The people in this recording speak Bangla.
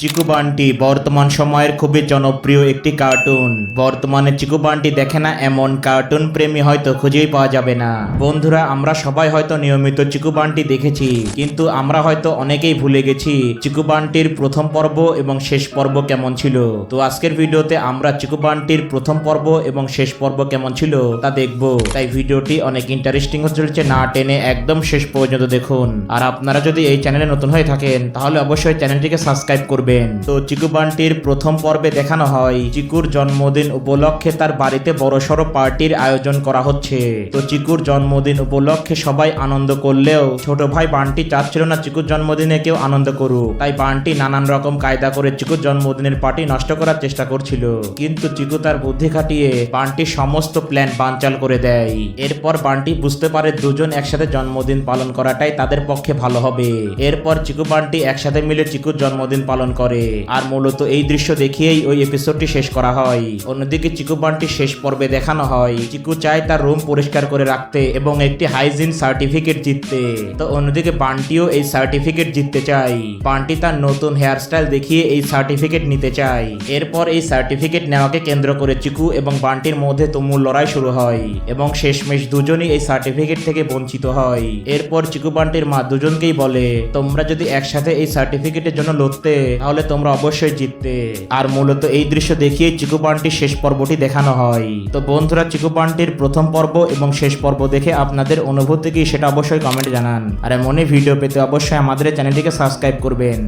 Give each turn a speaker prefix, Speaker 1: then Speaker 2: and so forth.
Speaker 1: চিকু বান্টি বর্তমান সময়ের খুবই জনপ্রিয় একটি কার্টুন। বর্তমানে চিকু বান্টি দেখে না এমন কার্টুন প্রেমী হয়তো খুঁজেই পাওয়া যাবে না। বন্ধুরা, আমরা সবাই হয়তো নিয়মিত চিকু বান্টি দেখেছি, কিন্তু আমরা হয়তো অনেকেই ভুলে গেছি চিকু বান্টির প্রথম পর্ব এবং শেষ পর্ব কেমন ছিল। তো আজকের ভিডিওতে আমরা চিকু বান্টির প্রথম পর্ব এবং শেষ পর্ব কেমন ছিল তা দেখব। তাই ভিডিওটি অনেক ইন্টারেস্টিং হতে চলেছে, না টেনে একদম শেষ পর্যন্ত দেখুন। আর আপনারা যদি এই চ্যানেলে নতুন হয়ে থাকেন তাহলে অবশ্যই চ্যানেলটিকে সাবস্ক্রাইব করবেন। তো চিকু বান্টির প্রথম পর্বে দেখানো হয় চিকুর জন্মদিন উপলক্ষে তার বাড়িতে বড়সড় পার্টির আয়োজন করা হচ্ছে। তো চিকুর জন্মদিন উপলক্ষে সবাই আনন্দ করলেও ছোট ভাই বান্টি চাচ্ছিল না চিকুর জন্মদিনে কেউ আনন্দ করুক। তাই বান্টি নানান রকম কায়দা করে চিকুর জন্মদিনের পার্টি নষ্ট করার চেষ্টা করছিল, কিন্তু চিকু তার বুদ্ধি খাটিয়ে বান্টির সমস্ত প্ল্যান বানচাল করে দেয়। এরপর বান্টি বুঝতে পারে দুজন একসাথে জন্মদিন পালন করাটাই তাদের পক্ষে ভালো হবে। এরপর চিকু বান্টি একসাথে মিলে চিকুর জন্মদিন পালন করে, আর মূলত এই দৃশ্য দেখিয়েই ওই এপিসোডটি শেষ করা হয়। অন্যদিকে চিকু বান্টি শেষ পর্বে দেখানো হয় চিকু চায় তার রুম পরিষ্কার করে রাখতে এবং একটি হাইজিন সার্টিফিকেট জিততে। তো অন্যদিকে বান্টিও এই সার্টিফিকেট জিততে চায়। বান্টি তার নতুন হেয়ারস্টাইল দেখিয়ে এই সার্টিফিকেট নিতে চায়। এরপর এই সার্টিফিকেট নেওয়াকে কেন্দ্র করে চিকু এবং বান্টির মধ্যে তুমুল লড়াই শুরু হয় এবং শেষমেশ দুজনই এই সার্টিফিকেট থেকে বঞ্চিত হয়। এরপর চিকু বান্টির মা দুজনকেই বলে, তোমরা যদি একসাথে এই সার্টিফিকেটের জন্য লড়তে তাহলে তোমরা অবশ্যই জিততে। আর মূলত এই দৃশ্য দেখিয়ে চিকু বান্টির শেষ পর্বটি দেখানো হয়। তো বন্ধুরা, চিকু বান্টির প্রথম পর্ব এবং শেষ পর্ব দেখে আপনাদের অনুভূতি কি সেটা অবশ্যই কমেন্টে জানান। আর এমনই ভিডিও পেতে অবশ্যই আমাদের চ্যানেলটিকে সাবস্ক্রাইব করবেন।